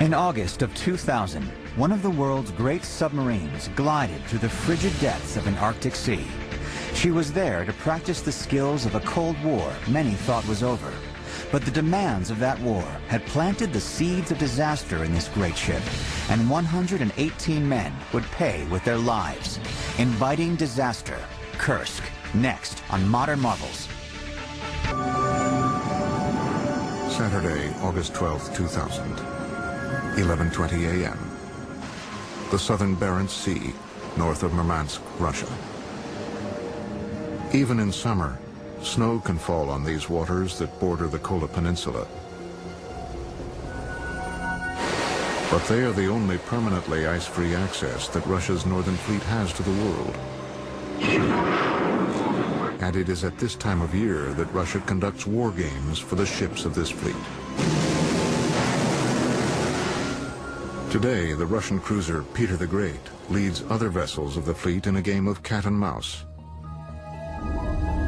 In August of 2000, one of the world's great submarines glided through the frigid depths of an Arctic sea. She was there to practice the skills of a Cold War many thought was over. But the demands of that war had planted the seeds of disaster in this great ship, and 118 men would pay with their lives. Inviting disaster, Kursk, next on Modern Marvels. Saturday, August 12, 2000, 11:20 a.m. The southern Barents Sea, north of Murmansk, Russia. Even in summer, snow can fall on these waters that border the Kola Peninsula. But they are the only permanently ice-free access that Russia's Northern Fleet has to the world. And it is at this time of year that Russia conducts war games for the ships of this fleet. Today, the Russian cruiser Peter the Great leads other vessels of the fleet in a game of cat and mouse.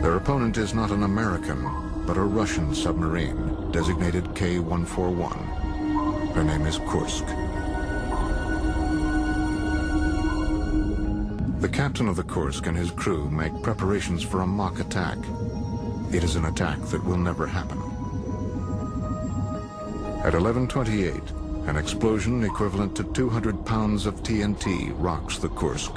Their opponent is not an American, but a Russian submarine, designated K-141. Her name is Kursk. The captain of the Kursk and his crew make preparations for a mock attack. It is an attack that will never happen. At 11:28, an explosion equivalent to 200 pounds of TNT rocks the Kursk.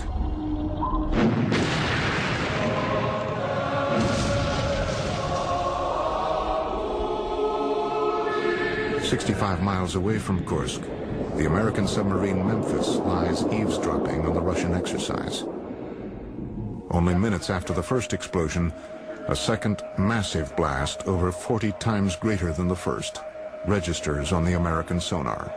"65 miles away from Kursk, the American submarine Memphis lies eavesdropping on the Russian exercise. Only minutes after the first explosion, a second massive blast, over 40 times greater than the first, registers on the American sonar.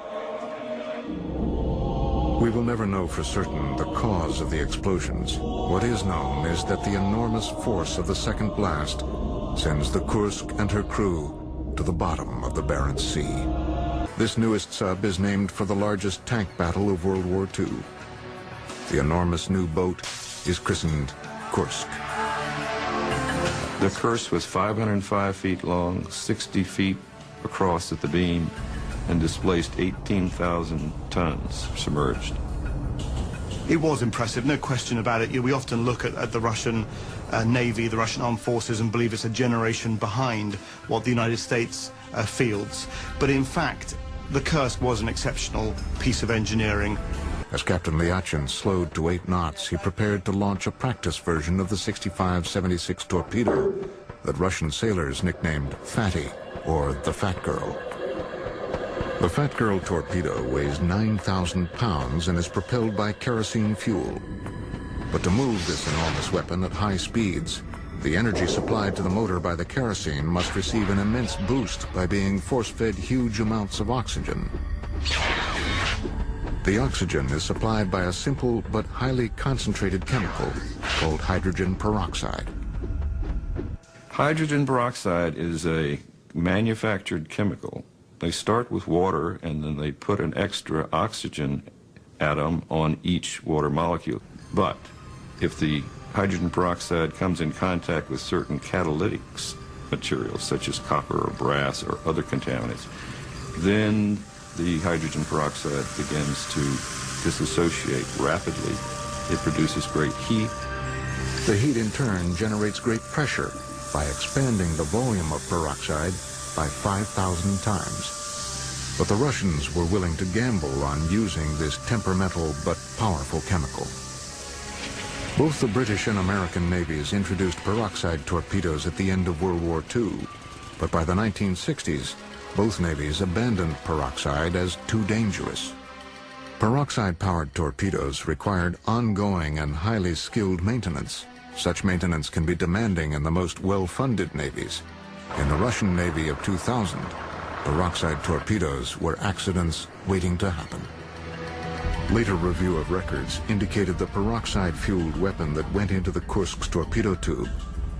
We will never know for certain the cause of the explosions. What is known is that the enormous force of the second blast sends the Kursk and her crew to the bottom of the Barents Sea. This newest sub is named for the largest tank battle of World War II. The enormous new boat is christened Kursk. The Kursk was 505 feet long, 60 feet across at the beam, and displaced 18,000 tons submerged. It was impressive, no question about it. We often look at the Russian Navy, the Russian armed forces, and believe it's a generation behind what the United States fields. But in fact, the Kursk was an exceptional piece of engineering. As Captain Lyachin slowed to 8 knots, he prepared to launch a practice version of the 65-76 torpedo that Russian sailors nicknamed Fatty, or the Fat Girl. The Fat Girl torpedo weighs 9,000 pounds and is propelled by kerosene fuel. But to move this enormous weapon at high speeds, the energy supplied to the motor by the kerosene must receive an immense boost by being force-fed huge amounts of oxygen. The oxygen is supplied by a simple but highly concentrated chemical called hydrogen peroxide. Hydrogen peroxide is a manufactured chemical. They start with water, and then they put an extra oxygen atom on each water molecule. But if the hydrogen peroxide comes in contact with certain catalytic materials, such as copper or brass or other contaminants, then the hydrogen peroxide begins to dissociate rapidly. It produces great heat. The heat in turn generates great pressure by expanding the volume of peroxide by 5,000 times. But the Russians were willing to gamble on using this temperamental but powerful chemical. Both the British and American navies introduced peroxide torpedoes at the end of World War II, but by the 1960s, both navies abandoned peroxide as too dangerous. Peroxide-powered torpedoes required ongoing and highly skilled maintenance. Such maintenance can be demanding in the most well-funded navies. In the Russian Navy of 2000, peroxide torpedoes were accidents waiting to happen. Later review of records indicated the peroxide-fueled weapon that went into the Kursk's torpedo tube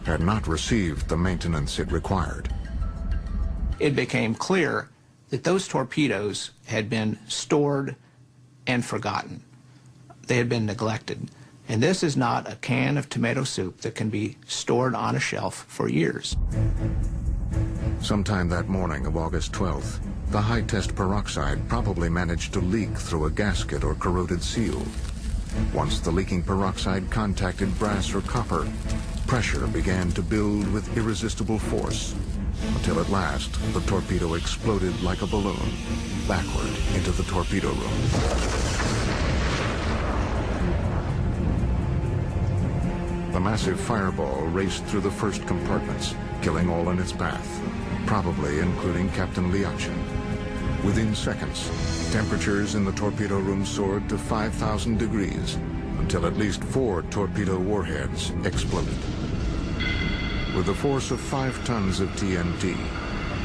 had not received the maintenance it required. It became clear that those torpedoes had been stored and forgotten. They had been neglected. And this is not a can of tomato soup that can be stored on a shelf for years. Sometime that morning of August 12th, The high-test peroxide probably managed to leak through a gasket or corroded seal. Once the leaking peroxide contacted brass or copper, pressure began to build with irresistible force, until at last the torpedo exploded like a balloon, backward into the torpedo room. The massive fireball raced through the first compartments, killing all in its path, probably including Captain Liachin. Within seconds, temperatures in the torpedo room soared to 5,000 degrees, until at least 4 torpedo warheads exploded. With a force of 5 tons of TNT,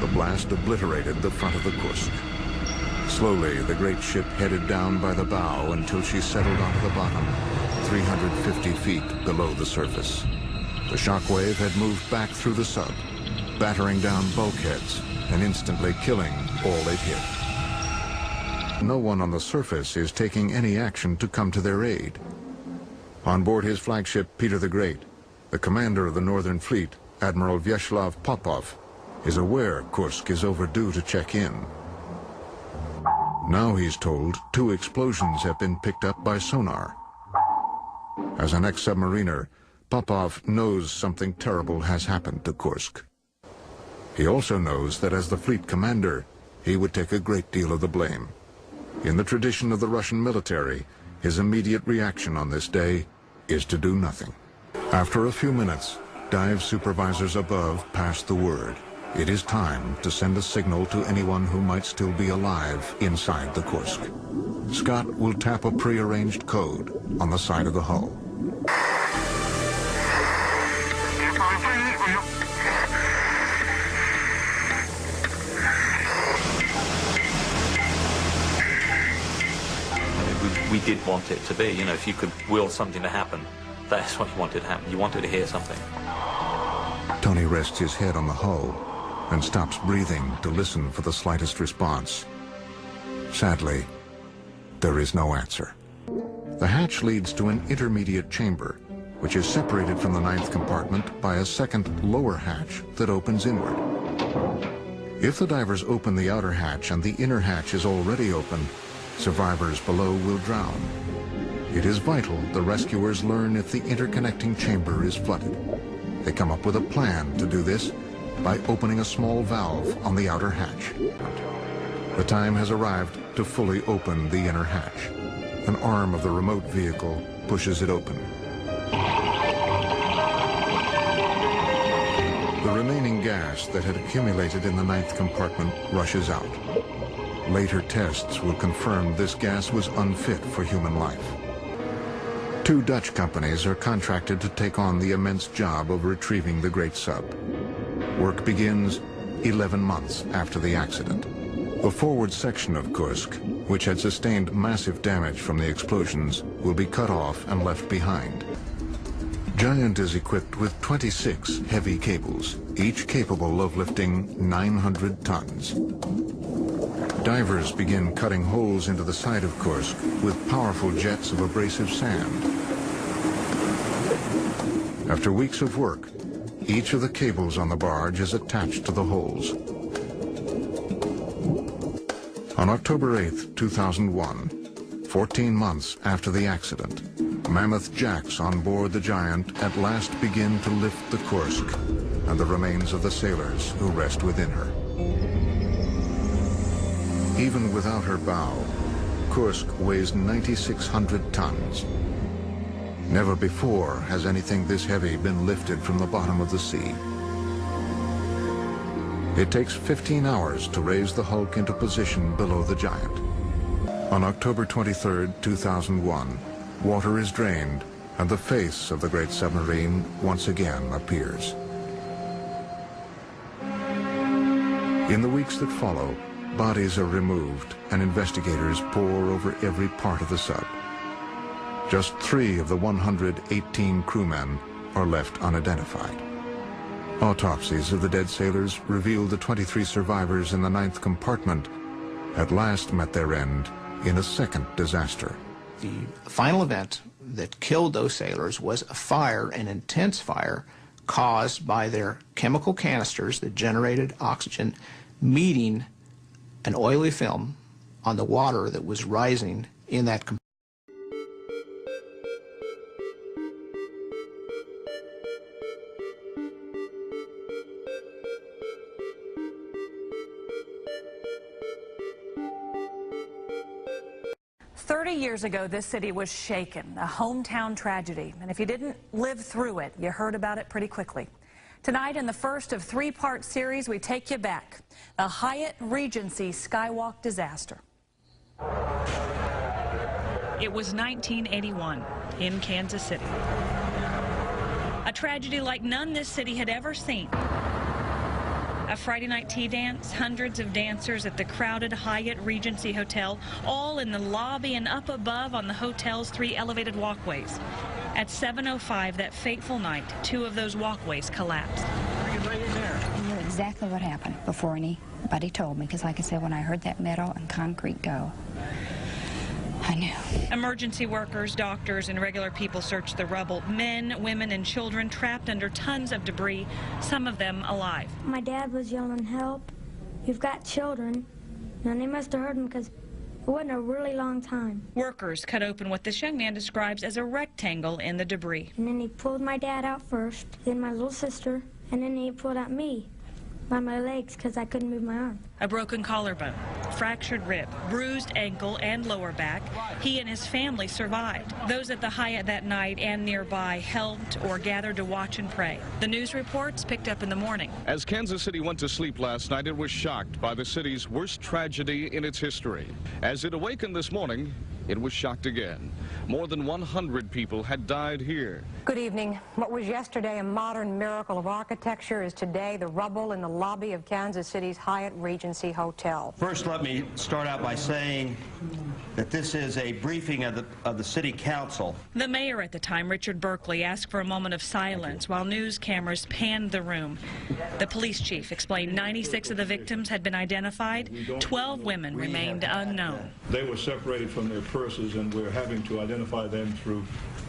the blast obliterated the front of the Kursk. Slowly, the great ship headed down by the bow until she settled onto the bottom, 350 feet below the surface. The shockwave had moved back through the sub, battering down bulkheads and instantly killing all it hit. No one on the surface is taking any action to come to their aid. On board his flagship Peter the Great, the commander of the Northern Fleet, Admiral Vyacheslav Popov, is aware Kursk is overdue to check in. Now he's told 2 explosions have been picked up by sonar. As an ex-submariner, Popov knows something terrible has happened to Kursk. He also knows that as the fleet commander, he would take a great deal of the blame. In the tradition of the Russian military, his immediate reaction on this day is to do nothing. After a few minutes, dive supervisors above pass the word. It is time to send a signal to anyone who might still be alive inside the Kursk. Scott will tap a prearranged code on the side of the hull. We did want it to be, you know, if you could will something to happen, that's what you wanted to happen. You wanted to hear something. Tony rests his head on the hull and stops breathing to listen for the slightest response. Sadly, there is no answer. The hatch leads to an intermediate chamber, which is separated from the 9th compartment by a second lower hatch that opens inward. If the divers open the outer hatch and the inner hatch is already open, survivors below will drown. It is vital the rescuers learn if the interconnecting chamber is flooded. They come up with a plan to do this by opening a small valve on the outer hatch. The time has arrived to fully open the inner hatch. An arm of the remote vehicle pushes it open. The remaining gas that had accumulated in the 9th compartment rushes out. Later tests will confirm this gas was unfit for human life. 2 Dutch companies are contracted to take on the immense job of retrieving the great sub. Work begins 11 months after the accident. The forward section of Kursk, which had sustained massive damage from the explosions, will be cut off and left behind. Giant is equipped with 26 heavy cables, each capable of lifting 900 tons. Divers begin cutting holes into the side of Kursk with powerful jets of abrasive sand. After weeks of work, each of the cables on the barge is attached to the holes. On October 8, 2001, 14 months after the accident, mammoth jacks on board the Giant at last begin to lift the Kursk and the remains of the sailors who rest within her. Even without her bow, Kursk weighs 9,600 tons. Never before has anything this heavy been lifted from the bottom of the sea. It takes 15 hours to raise the hulk into position below the Giant. On October 23, 2001, water is drained and the face of the great submarine once again appears. In the weeks that follow, bodies are removed and investigators pore over every part of the sub. Just 3 of the 118 crewmen are left unidentified. Autopsies of the dead sailors revealed the 23 survivors in the 9th compartment at last met their end in a second disaster. The final event that killed those sailors was a fire, an intense fire, caused by their chemical canisters that generated oxygen meeting an oily film on the water that was rising in that compartment. 30 years ago, this city was shaken, a hometown tragedy. And if you didn't live through it, you heard about it pretty quickly. Tonight, in the first of three-part series, we take you back. The Hyatt Regency Skywalk disaster. It was 1981 in Kansas City. A tragedy like none this city had ever seen. A Friday night tea dance, hundreds of dancers at the crowded Hyatt Regency Hotel, all in the lobby and up above on the hotel's 3 elevated walkways. At 7:05 that fateful night, 2 of those walkways collapsed. I knew exactly what happened before anybody told me, because like I said, when I heard that metal and concrete go, I knew. Emergency workers, doctors, and regular people searched the rubble. Men, women, and children trapped under tons of debris, some of them alive. My dad was yelling, "Help, you've got children." And they must have heard him because it wasn't a really long time. Workers cut open what this young man describes as a rectangle in the debris. And then he pulled my dad out first, then my little sister, and then he pulled out me by my legs because I couldn't move my arm. A broken collarbone, fractured rib, bruised ankle and lower back. He and his family survived. Those at the Hyatt that night and nearby helped or gathered to watch and pray. The news reports picked up in the morning. As Kansas City went to sleep last night, it was shocked by the city's worst tragedy in its history. As it awakened this morning, it was shocked again. More than 100 people had died here. Good evening. What was yesterday a modern miracle of architecture is today the rubble in the lobby of Kansas City's Hyatt Regency Hotel. First, let me start out by saying that this is a briefing of the City Council. The mayor at the time, Richard Berkeley, asked for a moment of silence while news cameras panned the room. The police chief explained 96 of the victims had been identified. 12 women remained unknown. They were separated from their purses, and we're having to identify them through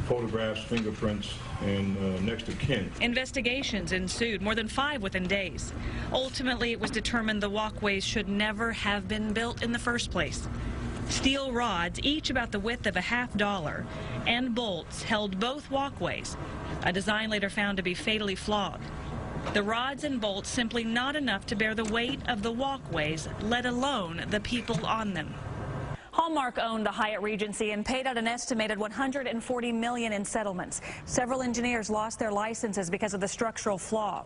photographs, fingerprints, and next of kin. Investigations ensued, more than 5 within days. Ultimately, it was determined the walkways should never have been built in the first place. Steel rods, each about the width of a $50, and bolts held both walkways, a design later found to be fatally flawed. The rods and bolts simply not enough to bear the weight of the walkways, let alone the people on them. Hallmark owned the Hyatt Regency and paid out an estimated $140 million in settlements. Several engineers lost their licenses because of the structural flaw.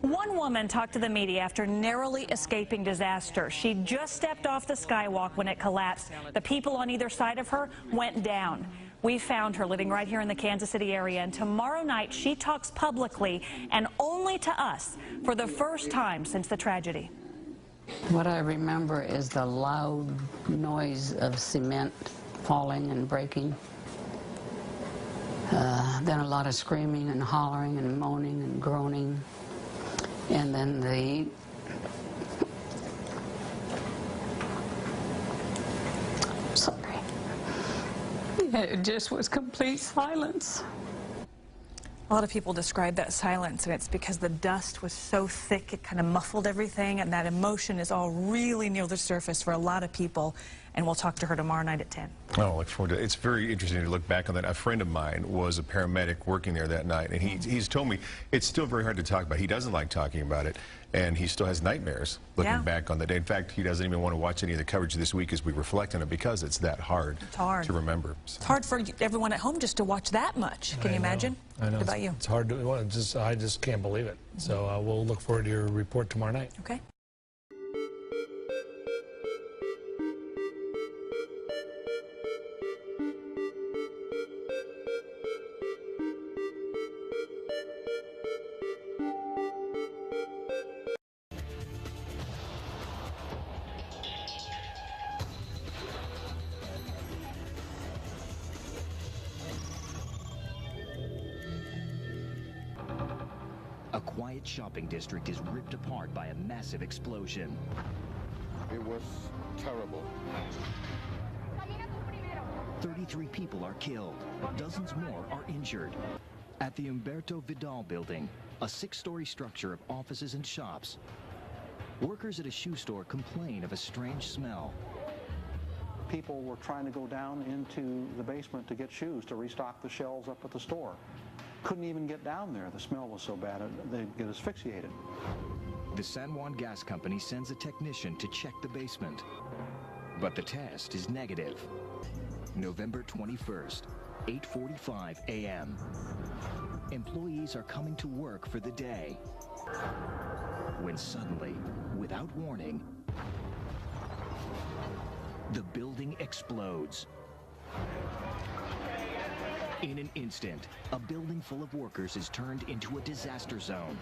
One woman talked to the media after narrowly escaping disaster. She just stepped off the skywalk when it collapsed. The people on either side of her went down. We found her living right here in the Kansas City area, and tomorrow night she talks publicly and only to us for the first time since the tragedy. What I remember is the loud noise of cement falling and breaking. Then a lot of screaming and hollering and moaning and groaning. And then it just was complete silence. A lot of people describe that silence, and it's because the dust was so thick it kind of muffled everything, and that emotion is all really near the surface for a lot of people. And we'll talk to her tomorrow night at 10. Oh, look forward to it. It's very interesting to look back on that. A friend of mine was a paramedic working there that night, and he's told me it's still very hard to talk about. He doesn't like talking about it, and he still has nightmares looking back on the day. In fact, he doesn't even want to watch any of the coverage this week as we reflect on it because it's that hard, to remember. So. It's hard for everyone at home just to watch that much. Can you imagine? I know. What about you? It's hard to, I just can't believe it. So we'll look forward to your report tomorrow night. Okay. A quiet shopping district is ripped apart by a massive explosion. It was terrible. 33 people are killed. Dozens more are injured. At the Humberto Vidal building, a 6-story structure of offices and shops, Workers at a shoe store complain of a strange smell. People were trying to go down into the basement to get shoes to restock the shelves up at the store. Couldn't even get down there. The smell was so bad they'd get asphyxiated. The San Juan Gas Company sends a technician to check the basement, but the test is negative. November 21st, 8:45 a.m. Employees are coming to work for the day, when suddenly, without warning, the building explodes. In an instant, a building full of workers is turned into a disaster zone.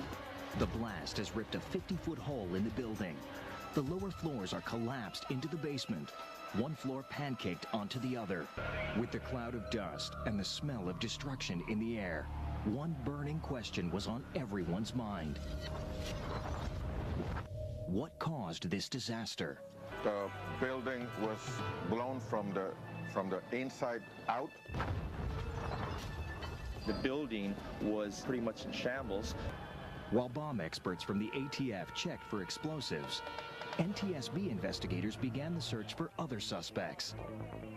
The blast has ripped a 50-foot hole in the building. The lower floors are collapsed into the basement, one floor pancaked onto the other. With the cloud of dust and the smell of destruction in the air, one burning question was on everyone's mind. What caused this disaster? The building was blown from the inside out. The building was pretty much in shambles. While bomb experts from the ATF checked for explosives, NTSB investigators began the search for other suspects.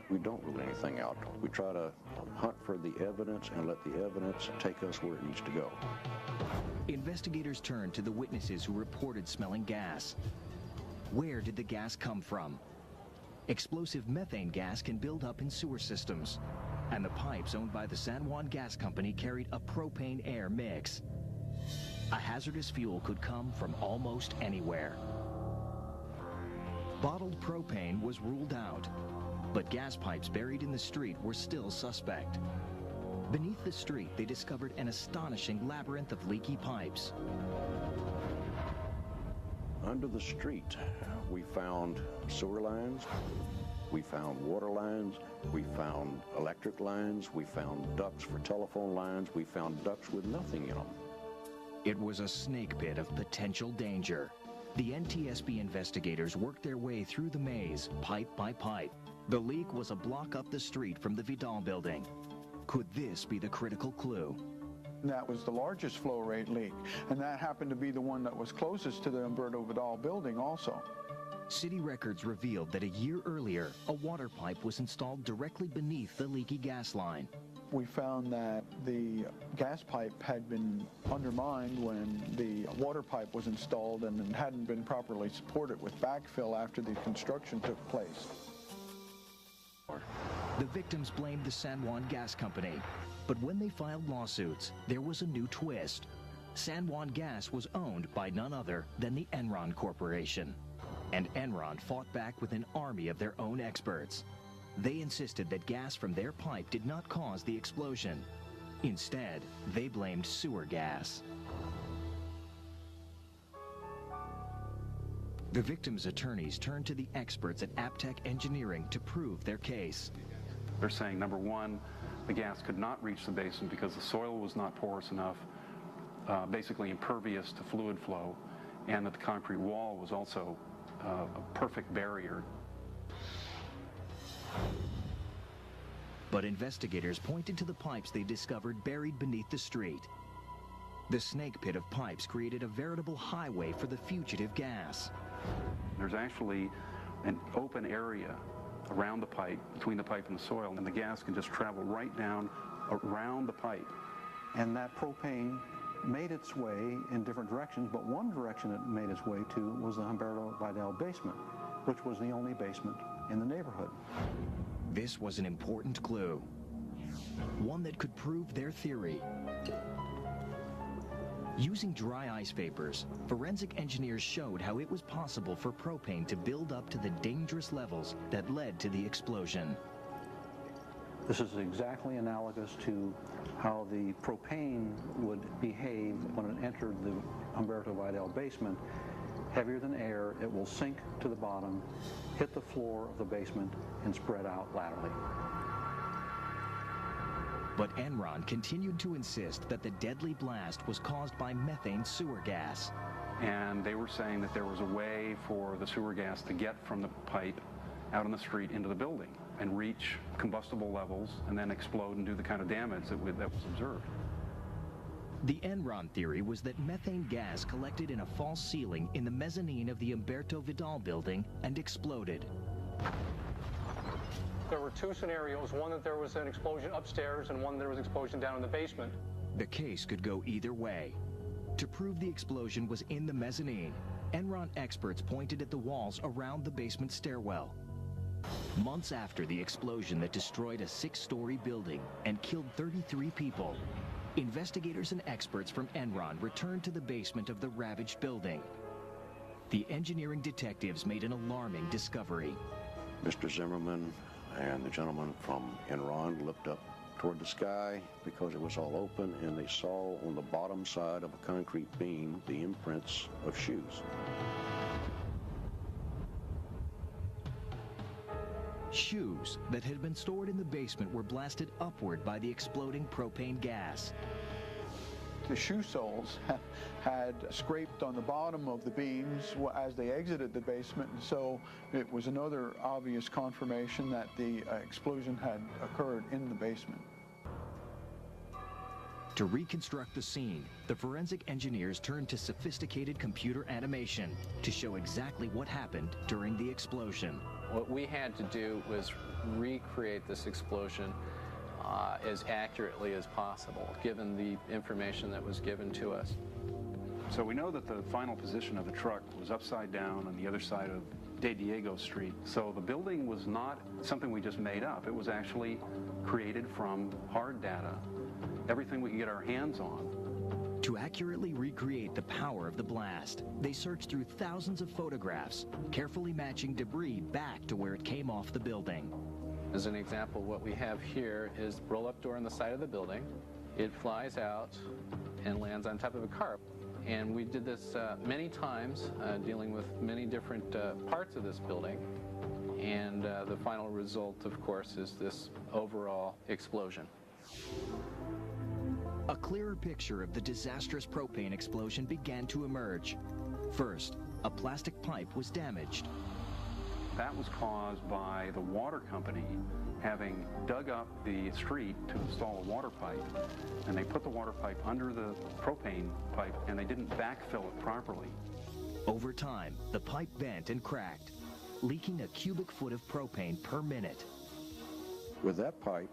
We don't rule anything out. We try to hunt for the evidence and let the evidence take us where it needs to go. Investigators turned to the witnesses who reported smelling gas. Where did the gas come from? Explosive methane gas can build up in sewer systems, and the pipes owned by the San Juan Gas Company carried a propane air mix. A hazardous fuel could come from almost anywhere. Bottled propane was ruled out, but gas pipes buried in the street were still suspect. Beneath the street, they discovered an astonishing labyrinth of leaky pipes. Under the street, we found sewer lines, we found water lines, we found electric lines, we found ducts for telephone lines, we found ducts with nothing in them. It was a snake pit of potential danger. The NTSB investigators worked their way through the maze, pipe by pipe. The leak was a block up the street from the Vidal building. Could this be the critical clue? That was the largest flow rate leak, and that happened to be the one that was closest to the Humberto Vidal building also. City records revealed that a year earlier, a water pipe was installed directly beneath the leaky gas line. We found that the gas pipe had been undermined when the water pipe was installed and hadn't been properly supported with backfill after the construction took place. The victims blamed the San Juan Gas Company, but when they filed lawsuits, there was a new twist. San Juan Gas was owned by none other than the Enron Corporation. And Enron fought back with an army of their own experts. They insisted that gas from their pipe did not cause the explosion. Instead, they blamed sewer gas. The victims' attorneys turned to the experts at Aptech Engineering to prove their case. They're saying, number one, the gas could not reach the basement because the soil was not porous enough, basically impervious to fluid flow, and that the concrete wall was also a perfect barrier. But investigators pointed to the pipes they discovered buried beneath the street. The snake pit of pipes created a veritable highway for the fugitive gas. There's actually an open area around the pipe, between the pipe and the soil, and the gas can just travel right down around the pipe. And that propane made its way in different directions, but one direction it made its way to was the Humberto Vidal basement, which was the only basement in the neighborhood. This was an important clue, one that could prove their theory. Using dry ice vapors, forensic engineers showed how it was possible for propane to build up to the dangerous levels that led to the explosion. This is exactly analogous to how the propane would behave when it entered the Humberto Vidal basement. Heavier than air, it will sink to the bottom, hit the floor of the basement, and spread out laterally. But Enron continued to insist that the deadly blast was caused by methane sewer gas. And they were saying that there was a way for the sewer gas to get from the pipe out on the street into the building and reach combustible levels and then explode and do the kind of damage that was observed. The Enron theory was that methane gas collected in a false ceiling in the mezzanine of the Humberto Vidal building and exploded. There were two scenarios, one that there was an explosion upstairs and one that there was an explosion down in the basement. The case could go either way. To prove the explosion was in the mezzanine, Enron experts pointed at the walls around the basement stairwell. Months after the explosion that destroyed a 6-story building and killed 33 people, investigators and experts from Enron returned to the basement of the ravaged building. The engineering detectives made an alarming discovery. Mr. Zimmerman and the gentleman from Enron looked up toward the sky because it was all open, and they saw on the bottom side of a concrete beam the imprints of shoes. Shoes that had been stored in the basement were blasted upward by the exploding propane gas. The shoe soles had scraped on the bottom of the beams as they exited the basement, and so it was another obvious confirmation that the explosion had occurred in the basement. To reconstruct the scene, the forensic engineers turned to sophisticated computer animation to show exactly what happened during the explosion. What we had to do was recreate this explosion as accurately as possible, given the information that was given to us. So we know that the final position of the truck was upside down on the other side of De Diego Street. So the building was not something we just made up. It was actually created from hard data, everything we could get our hands on. To accurately recreate the power of the blast, they searched through thousands of photographs, carefully matching debris back to where it came off the building. As an example, what we have here is the roll-up door on the side of the building. It flies out and lands on top of a car. And we did this many times, dealing with many different parts of this building. And the final result, of course, is this overall explosion. A clearer picture of the disastrous propane explosion began to emerge. First, a plastic pipe was damaged. That was caused by the water company having dug up the street to install a water pipe, and they put the water pipe under the propane pipe, and they didn't backfill it properly. Over time, the pipe bent and cracked, leaking a cubic foot of propane per minute. With that pipe,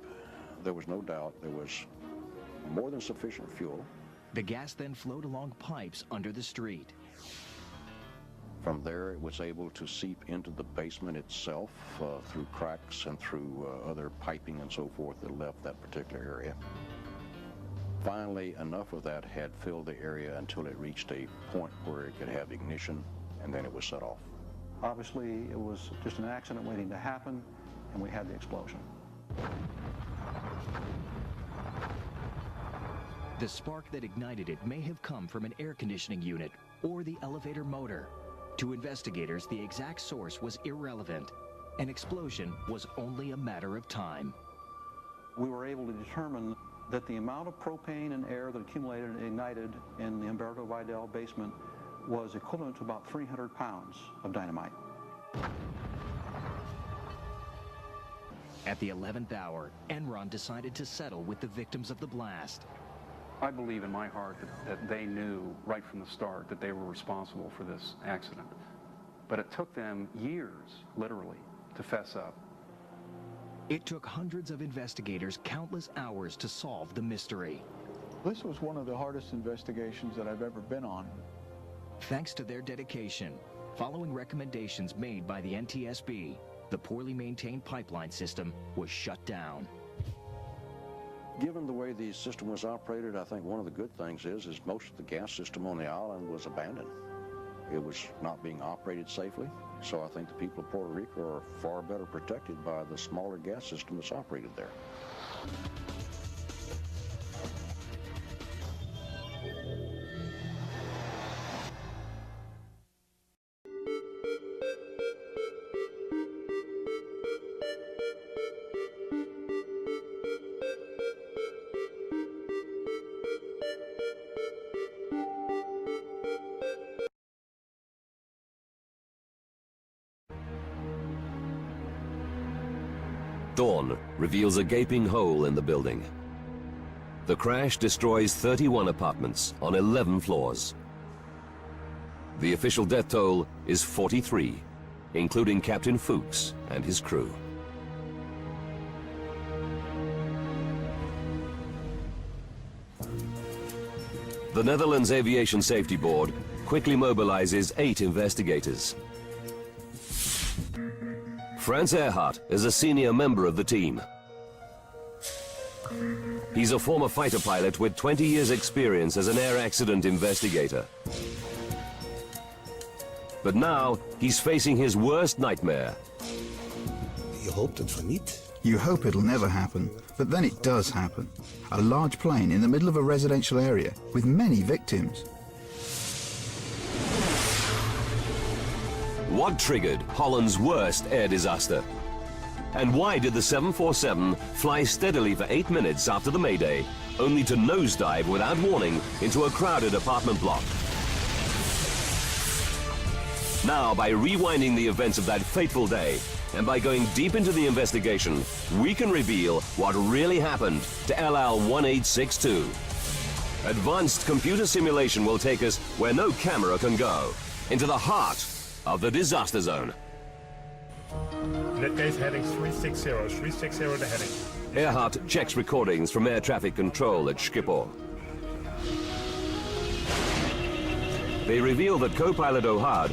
there was no doubt there was more than sufficient fuel. The gas then flowed along pipes under the street. From there, it was able to seep into the basement itself through cracks and through other piping and so forth that left that particular area. Finally, enough of that had filled the area until it reached a point where it could have ignition, and then it was set off. Obviously, it was just an accident waiting to happen, and we had the explosion. The spark that ignited it may have come from an air conditioning unit or the elevator motor. To investigators, the exact source was irrelevant. An explosion was only a matter of time. We were able to determine that the amount of propane and air that accumulated and ignited in the Humberto Vidal basement was equivalent to about 300 pounds of dynamite. At the 11th hour, Enron decided to settle with the victims of the blast. I believe in my heart that they knew right from the start that they were responsible for this accident. But it took them years, literally, to fess up. It took hundreds of investigators countless hours to solve the mystery. This was one of the hardest investigations that I've ever been on. Thanks to their dedication, following recommendations made by the NTSB, the poorly maintained pipeline system was shut down. Given the way the system was operated, I think one of the good things is most of the gas system on the island was abandoned. It was not being operated safely, so I think the people of Puerto Rico are far better protected by the smaller gas system that's operated there. Dawn reveals a gaping hole in the building. The crash destroys 31 apartments on 11 floors. The official death toll is 43, including Captain Fuchs and his crew. The Netherlands Aviation Safety Board quickly mobilizes 8 investigators. Frans Earhart is a senior member of the team. He's a former fighter pilot with 20 years' experience as an air accident investigator. But now, he's facing his worst nightmare. Je hoopt het van niet. You hope it'll never happen, but then it does happen. A large plane in the middle of a residential area with many victims. What triggered Holland's worst air disaster? And why did the 747 fly steadily for 8 minutes after the Mayday, only to nosedive without warning into a crowded apartment block? Now, by rewinding the events of that fateful day, and by going deep into the investigation, we can reveal what really happened to LL-1862. Advanced computer simulation will take us where no camera can go, into the heart of the disaster zone. In that case, heading 360 the heading. Earhart checks recordings from air traffic control at Schiphol. They reveal that co-pilot O'Hard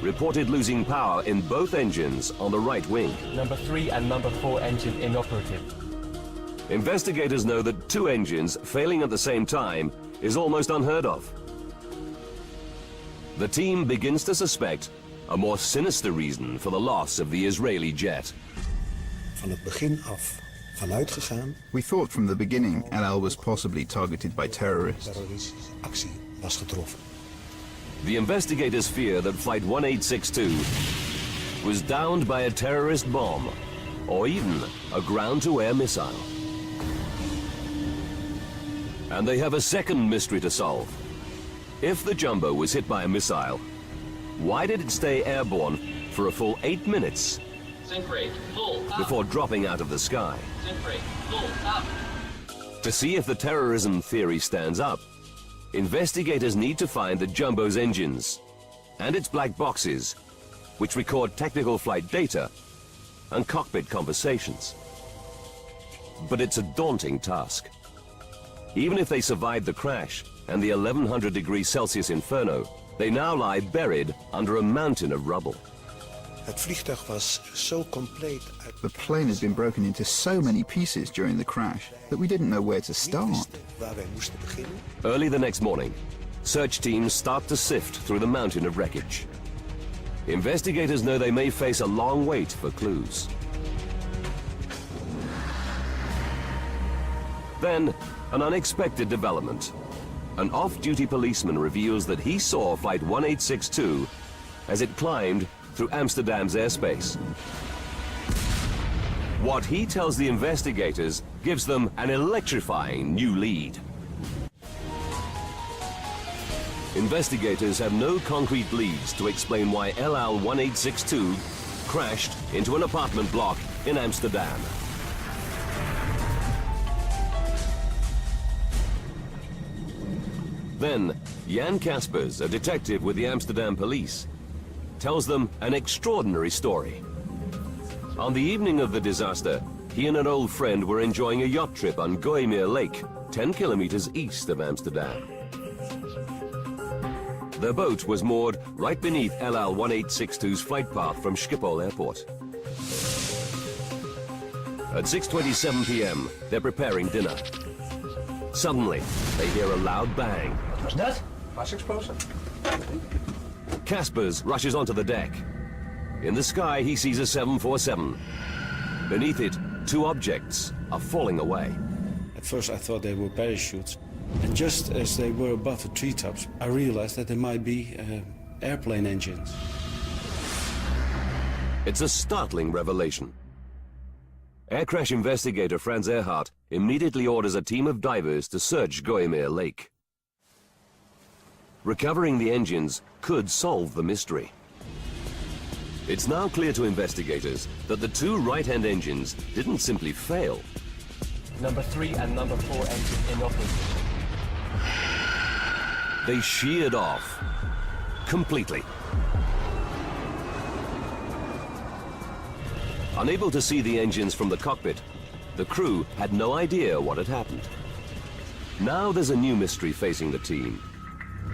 reported losing power in both engines on the right wing. Number 3 and number 4 engine inoperative. Investigators know that 2 engines failing at the same time is almost unheard of. The team begins to suspect a more sinister reason for the loss of the Israeli jet. Van het begin af vanuit gegaan. We thought from the beginning LL was possibly targeted by terrorists. Terroristische actie was getroffen. The investigators fear that Flight 1862 was downed by a terrorist bomb or even a ground-to-air missile. And they have a second mystery to solve. If the jumbo was hit by a missile, why did it stay airborne for a full 8 minutes before dropping out of the sky? To see if the terrorism theory stands up, investigators need to find the jumbo's engines and its black boxes, which record technical flight data and cockpit conversations. But it's a daunting task. Even if they survived the crash and the 1100-degree-Celsius inferno, they now lie buried under a mountain of rubble. Het vliegtuig was zo compleet. The plane had been broken into so many pieces during the crash that we didn't know where to start. Waar wij moesten beginnen. Early the next morning, search teams start to sift through the mountain of wreckage. Investigators know they may face a long wait for clues. Then, an unexpected development. An off-duty policeman reveals that he saw Flight 1862 as it climbed through Amsterdam's airspace. What he tells the investigators gives them an electrifying new lead. Investigators have no concrete leads to explain why LL-1862 crashed into an apartment block in Amsterdam. Then, Jan Kaspers, a detective with the Amsterdam police, tells them an extraordinary story. On the evening of the disaster, he and an old friend were enjoying a yacht trip on Gooimeer Lake, 10 kilometers east of Amsterdam. Their boat was moored right beneath LL-1862's flight path from Schiphol Airport. At 6:27 p.m., they're preparing dinner. Suddenly, they hear a loud bang. What was that? Was explosion. Kaspers rushes onto the deck. In the sky, he sees a 747. Beneath it, 2 objects are falling away. At first I thought they were parachutes. And just as they were above the treetops, I realized that they might be airplane engines. It's a startling revelation. Air crash investigator Frans Earhart immediately orders a team of divers to search Gooimeer Lake. Recovering the engines could solve the mystery. It's now clear to investigators that the 2 right-hand engines didn't simply fail. number 3 and number 4 engine inoperative. They sheared off completely. Unable to see the engines from the cockpit, the crew had no idea what had happened. Now there's a new mystery facing the team.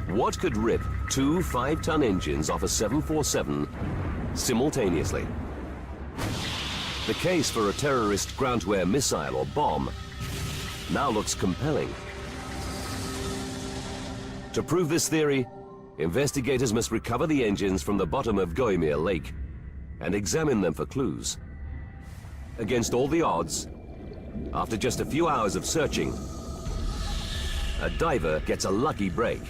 What could rip 2 5-ton engines off a 747 simultaneously? The case for a terrorist ground-to-air missile or bomb now looks compelling. To prove this theory, investigators must recover the engines from the bottom of Gooimeer Lake and examine them for clues. Against all the odds, after just a few hours of searching, a diver gets a lucky break.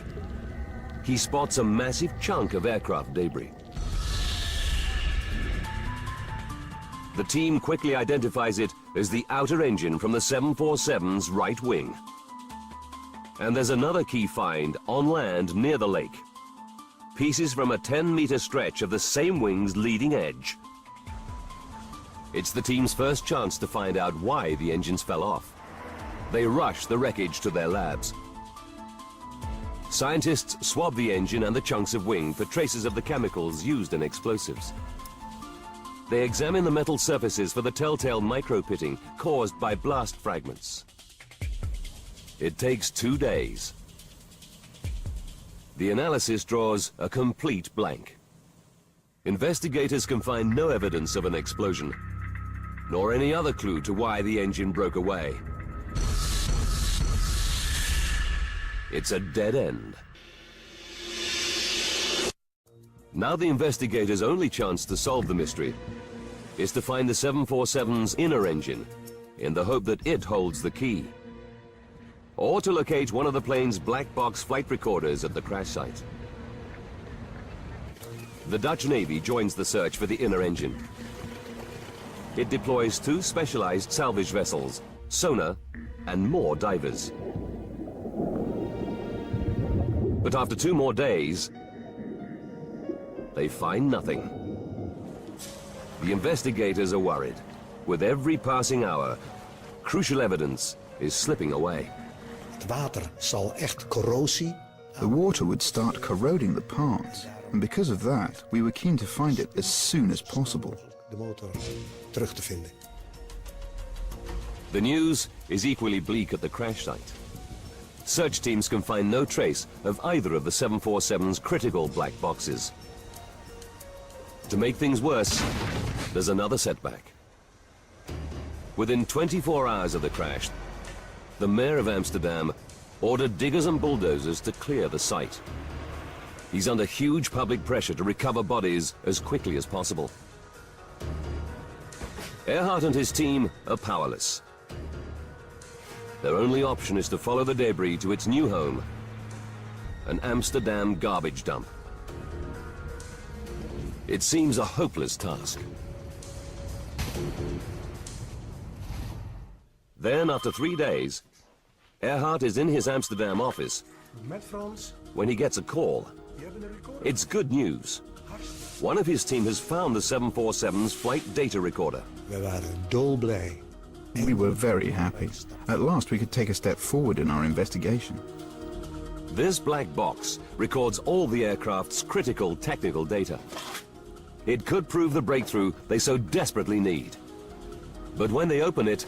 He spots a massive chunk of aircraft debris. The team quickly identifies it as the outer engine from the 747's right wing. And there's another key find on land near the lake. Pieces from a 10-meter stretch of the same wing's leading edge. It's the team's first chance to find out why the engines fell off. They rush the wreckage to their labs. Scientists swab the engine and the chunks of wing for traces of the chemicals used in explosives. They examine the metal surfaces for the telltale micro-pitting caused by blast fragments. It takes 2 days. The analysis draws a complete blank. Investigators can find no evidence of an explosion, nor any other clue to why the engine broke away. It's a dead end. Now the investigators' only chance to solve the mystery is to find the 747's inner engine in the hope that it holds the key, or to locate one of the plane's black box flight recorders at the crash site. The Dutch Navy joins the search for the inner engine. It deploys 2 specialized salvage vessels, sonar, and more divers. But after 2 more days, they find nothing. The investigators are worried. With every passing hour, crucial evidence is slipping away. The water would start corroding the parts, and because of that, we were keen to find it as soon as possible. The news is equally bleak at the crash site. Search teams can find no trace of either of the 747's critical black boxes. To make things worse, there's another setback. Within 24 hours of the crash, the mayor of Amsterdam ordered diggers and bulldozers to clear the site. He's under huge public pressure to recover bodies as quickly as possible. Earhart and his team are powerless. Their only option is to follow the debris to its new home, an Amsterdam garbage dump. It seems a hopeless task. Then, after 3 days, Earhart is in his Amsterdam office when he gets a call. It's good news. One of his team has found the 747's flight data recorder. We were very happy. At last we could take a step forward in our investigation. This black box records all the aircraft's critical technical data. It could prove the breakthrough they so desperately need. But when they open it,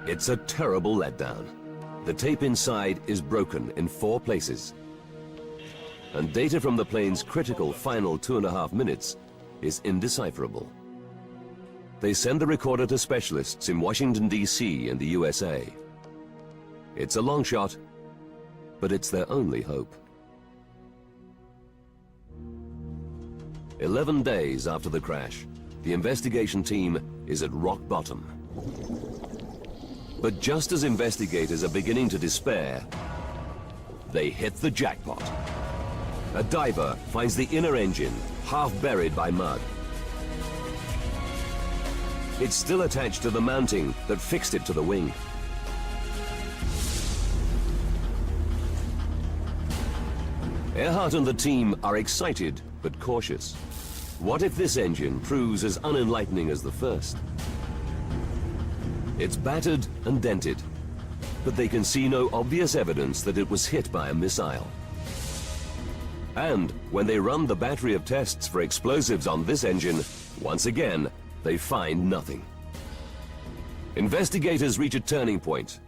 it's a terrible letdown. The tape inside is broken in 4 places. And data from the plane's critical final 2.5 minutes is indecipherable. They send the recorder to specialists in Washington, D.C. and the USA. It's a long shot, but it's their only hope. 11 days after the crash, the investigation team is at rock bottom. But just as investigators are beginning to despair, they hit the jackpot. A diver finds the inner engine, half buried by mud. It's still attached to the mounting that fixed it to the wing. Earhart and the team are excited but cautious. What if this engine proves as unenlightening as the first? It's battered and dented, but they can see no obvious evidence that it was hit by a missile. And when they run the battery of tests for explosives on this engine, once again, they find nothing. Investigators reach a turning point.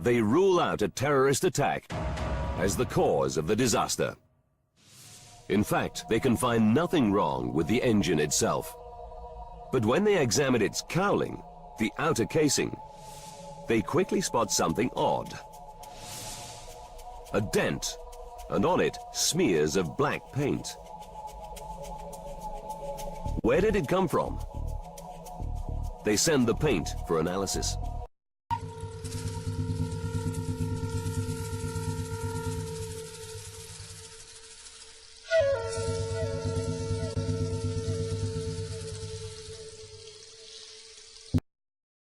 They rule out a terrorist attack as the cause of the disaster. In fact, they can find nothing wrong with the engine itself. But when they examine its cowling, the outer casing, they quickly spot something odd. A dent, and on it, smears of black paint. Where did it come from? They send the paint for analysis.